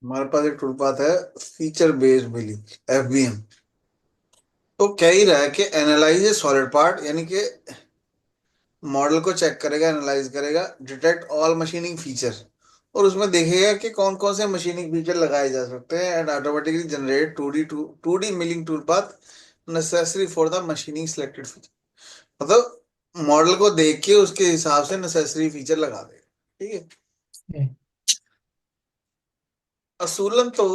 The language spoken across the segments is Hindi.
हमारे पास एक टूल पाथ है, फीचर बेस्ड बिलिंग, एफबीएम। तो कह ही रहा है कि एनालाइज ए सॉलिड पार्ट, यानी कि मॉडल को चेक करेगा, एनालाइज करेगा, डिटेक्ट ऑल मशीनिंग फीचर, और उसमें देखेगा कि कौन कौन से मशीनिंग फीचर लगाए जा सकते हैं, and automatically generate two D milling tool path necessary for the machining selected feature. मतलब मॉडल को देख के उसके हिसाब से नेसेसरी फीचर लगा देगा। ठीक है। सही। असूलन तो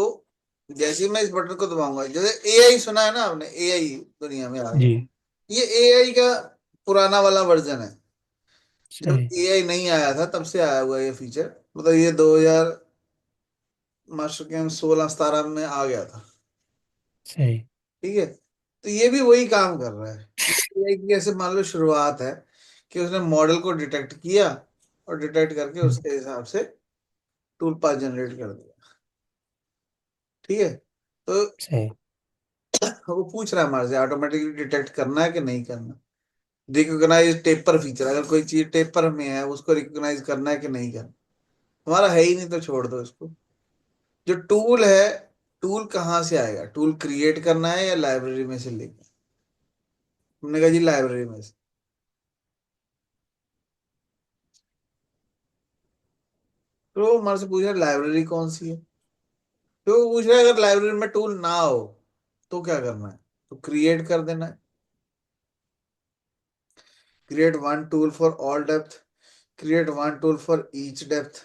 जैसे ही मैं इस बटन को दबाऊंगा, जैसे एआई सुना है ना आपने, एआई दुनिया में आ गया। जी। ये एआई का पुराना वाला वर्जन है। जब सही। एआई नहीं आया था तब से आया हुआ है ये फीचर। मतलब ये 2000 मास्टर गेम 16-17 में आ गया था। सही। ठीक है। तो ये भी वही काम कर रहा है। एआई की ऐसे मान लो शुरुआत है कि उसने मॉडल को डिटेक्ट किया, और डिटेक्ट करके हम्म, उसके हिसाब से टूल पाथ जनरेट कर दिया। ठीक है। तो सही। वो पूछ रहा है हमारे से ऑटोमेटिकली डिटेक्ट करना है कि नहीं करना। रिकॉग्नाइज टेपर फीचर, अगर कोई चीज टेपर में है उसको रिकॉग्नाइज करना है कि नहीं करना। हमारा है ही नहीं तो छोड़ दो इसको। जो टूल है, टूल कहाँ से आएगा? टूल क्रिएट करना है या लाइब्रेरी में से लेकर? हमने कहा जी लाइब्रेरी में से। तो वो हमारे से पूछ रहा है लाइब्रेरी कौन सी है। तो वो पूछ रहा है अगर लाइब्रेरी में टूल ना हो तो क्या करना है? तो क्रिएट कर देना है। Create one tool for all depth, create one tool for each depth,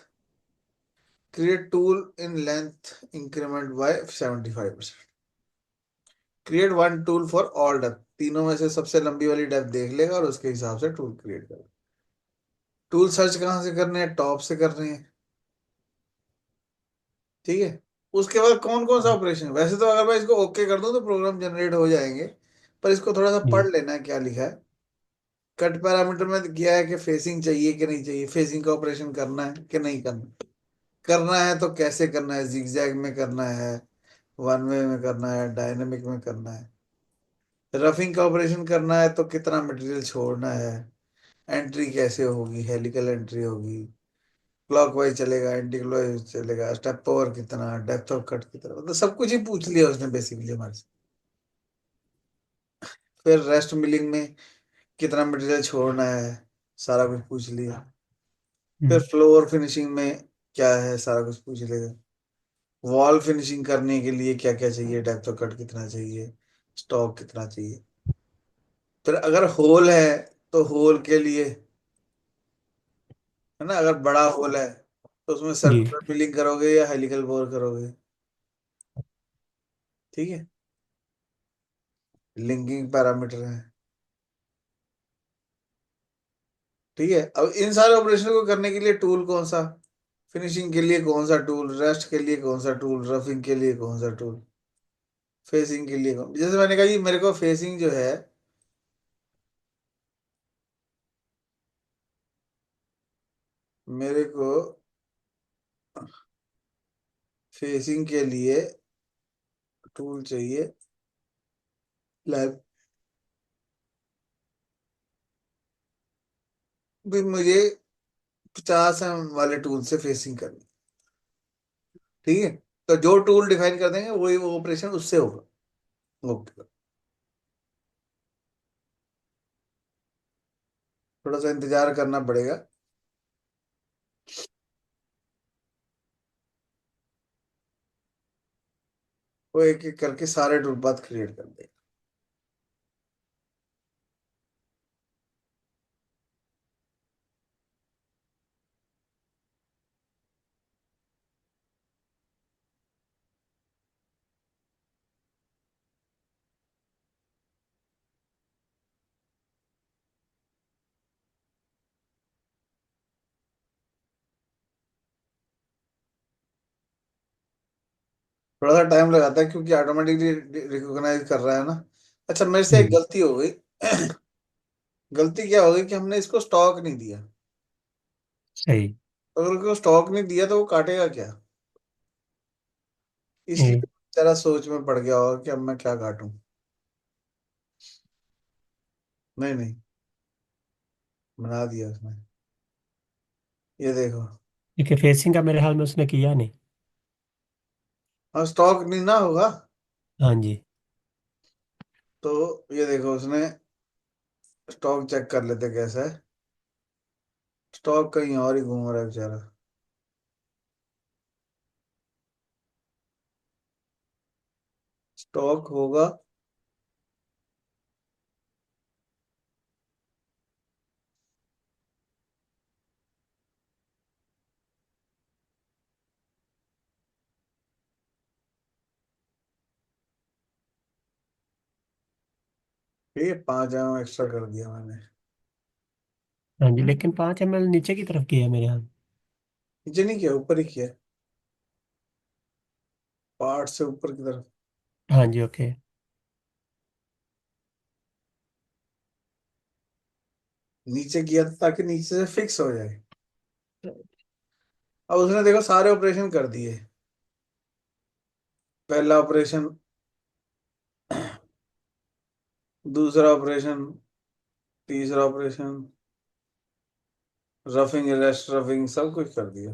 create tool in length increment by 75%। Create one tool for all depth, तीनों में से सबसे लंबी वाली डेप्थ देख लेगा और उसके हिसाब से टूल क्रिएट करेगा। टूल सर्च कहाँ से करने हैं? टॉप से करने हैं। ठीक है। उसके बाद कौन कौन सा ऑपरेशन, वैसे तो अगर मैं इसको ओके कर दूं तो प्रोग्राम जनरेट हो जाएंगे, पर इसको थोड़ा सा जी। पढ़ लेना है क्या लिखा है। कट पैरामीटर में किया है कि फेसिंग चाहिए कि नहीं चाहिए, फेसिंग का ऑपरेशन करना है कि नहीं करना, करना है तो कैसे करना है, जिगजैग में करना है, वन वे में करना है, डायनेमिक में करना है। रफिंग का ऑपरेशन करना है तो कितना मटेरियल छोड़ना है, एंट्री कैसे होगी, हेलिकल एंट्री होगी, क्लॉकवाइज चलेगा, एंटी क्लॉकवाइज चलेगा, स्टेप ओवर कितना, डेप्थ ऑफ कट कितना, मतलब सब कुछ ही पूछ लिया उसने बेसिकली हमारे से। फिर रेस्ट मिलिंग में कितना मटेरियल छोड़ना है, सारा कुछ पूछ लिया। फिर हम्म, फ्लोर फिनिशिंग में क्या है, सारा कुछ पूछ लेगा। वॉल फिनिशिंग करने के लिए क्या क्या चाहिए, डेप्थ ऑफ कट कितना चाहिए, स्टॉक कितना चाहिए। फिर अगर होल है तो होल के लिए, है ना, अगर बड़ा होल है तो उसमें जी। सर्कुलर फिलिंग करोगे या हेलिकल बोर करोगे। ठीक है। लिंकिंग पैरामीटर है। ठीक है। अब इन सारे ऑपरेशन को करने के लिए टूल कौन सा, फिनिशिंग के लिए कौन सा टूल, रेस्ट के लिए कौन सा टूल, रफिंग के लिए कौन सा टूल, फेसिंग के लिए कौन, जैसे मैंने कहा जी मेरे को फेसिंग जो है, मेरे को फेसिंग के लिए टूल चाहिए, लैब भी मुझे 50 वाले टूल से फेसिंग करनी। ठीक है। तो जो टूल डिफाइन कर देंगे वही वो ऑपरेशन उससे होगा। ओके। थोड़ा सा इंतजार करना पड़ेगा। वो एक एक करके सारे टूल पाथ क्रिएट कर देगा। थोड़ा सा टाइम लगाता है क्योंकि ऑटोमेटिकली रिकॉग्नाइज कर रहा है ना। अच्छा, मेरे से एक हम्म, गलती हो गई। गलती क्या हो गई कि हमने इसको स्टॉक नहीं दिया। सही। तो अगर उसको स्टॉक नहीं दिया तो वो काटेगा क्या? इसलिए हम्म, जरा सोच में पड़ गया होगा कि अब मैं क्या काटूं। नहीं नहीं, बना दिया उसने। ये देखो। ठीक है, फेसिंग का मेरे हाल में उसने किया नहीं। और स्टॉक नहीं ना होगा। हाँ जी। तो ये देखो उसने स्टॉक चेक कर लेते कैसा है। स्टॉक कहीं और ही घूम रहा है बेचारा। स्टॉक होगा ये 5 एक्स्ट्रा कर दिया मैंने। हाँ जी, लेकिन 5 ml नीचे की तरफ किया है मेरे हाथ। नीचे नहीं किया, ऊपर ही किया। पार्ट से ऊपर की तरफ हाँ जी, ओके। नीचे किया था ताकि नीचे से फिक्स हो जाए। अब उसने देखो सारे ऑपरेशन कर दिए। पहला ऑपरेशन, दूसरा ऑपरेशन, तीसरा ऑपरेशन, रफिंग रेस्ट रफिंग सब कुछ कर दिया।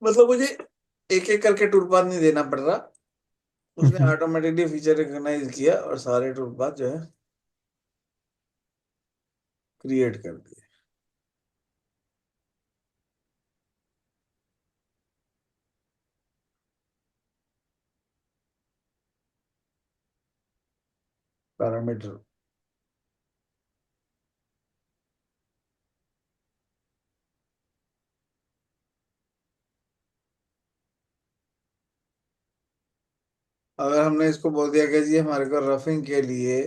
मतलब मुझे एक एक करके टूल पाथ नहीं देना पड़ रहा। उसने हम्म। ऑटोमेटिकली फीचर रिकॉग्नाइज किया और सारे टूल पाथ जो है क्रिएट कर दिए। पैरामीटर। अगर हमने इसको बोल दिया कि जी हमारे को रफिंग के लिए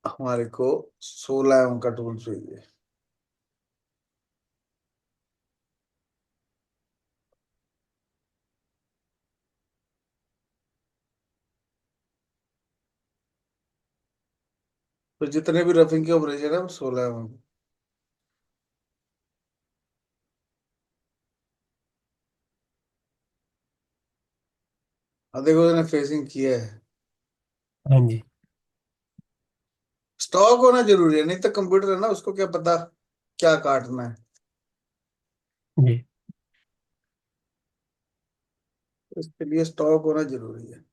हमारे को 16 का टूल चाहिए। तो जितने भी रफिंग के ऑपरेशन है वो 16 होंगे। अब देखो उसने फेसिंग किया है। हाँ जी। स्टॉक होना जरूरी है, नहीं तो कंप्यूटर है ना उसको क्या पता क्या काटना है। जी। इसके लिए स्टॉक होना जरूरी है।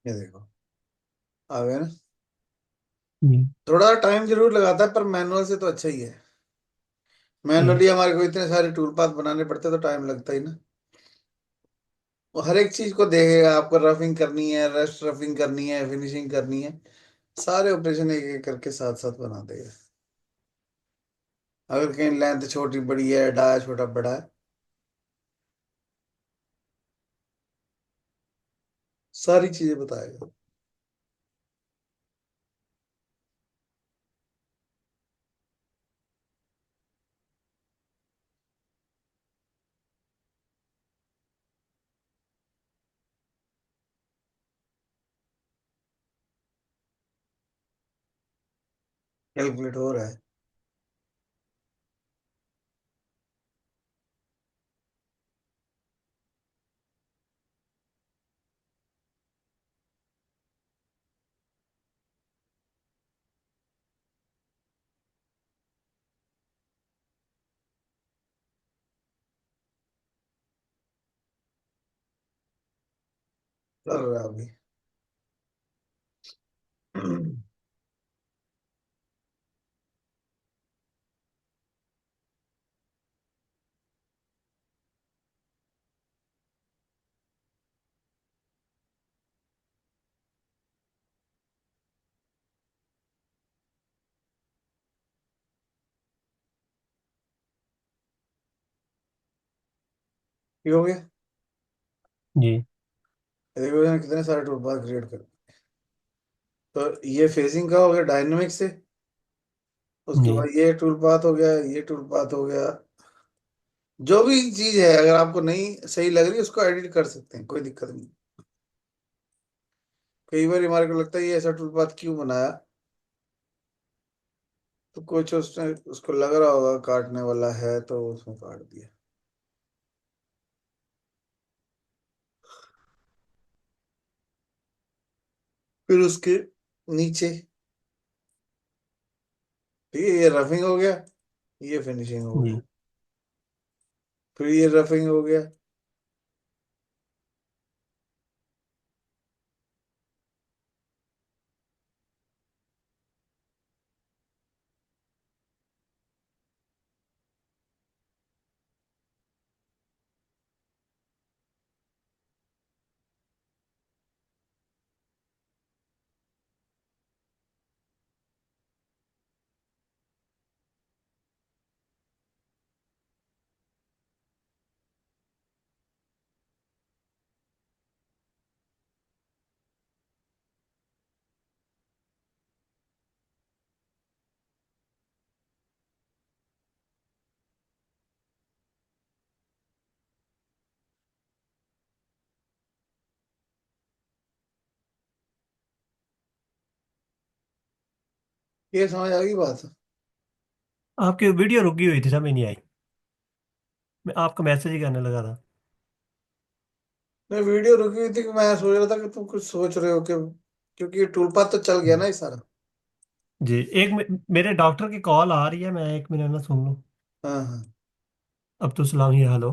ये देखो आ गया ना। जी। थोड़ा टाइम जरूर लगाता है पर मैनुअल से तो अच्छा ही है। जी। मैनुअली हमारे को इतने सारे टूल पाथ बनाने पड़ते तो टाइम लगता ही ना। वो हर एक चीज को देखेगा, आपको रफिंग करनी है, रेस्ट रफिंग करनी है, फिनिशिंग करनी है, सारे ऑपरेशन एक एक करके साथ साथ बना देगा। अगर कहीं लेंथ छोटी बड़ी है, डाया छोटा बड़ा है, सारी चीजें बताएगा। कैलकुलेट हो रहा है। कर रहा है अभी। ये हो गया। जी। ये देखो मैंने कितने सारे टूल पाथ क्रिएट कर। तो ये फेसिंग का हो गया डायनेमिक से। उसके जी। बाद ये टूल पाथ हो गया, ये टूल पाथ हो गया, जो भी चीज है अगर आपको नहीं सही लग रही उसको एडिट कर सकते हैं, कोई दिक्कत नहीं। कई बार हमारे को लगता है ये ऐसा टूलपाथ क्यों बनाया, तो कुछ उसने उसको लग रहा होगा काटने वाला है तो उसने काट दिया। फिर उसके नीचे, ठीक है, ये रफिंग हो गया, ये फिनिशिंग हो गया। जी। फिर ये रफिंग हो गया। ये समझ आ गई बात। आपकी वीडियो रुकी हुई थी, समझ नहीं आई। मैं आपका मैसेज ही करने लगा था। नहीं, वीडियो रुकी हुई थी कि मैं सोच रहा था कि तुम कुछ सोच रहे हो कि, क्योंकि ये टूलपाथ तो चल गया ना ये सारा। जी, मेरे डॉक्टर की कॉल आ रही है, मैं 1 मिनट ना सुन लूँ। हाँ हाँ। अब तो सलाम ही, हेलो।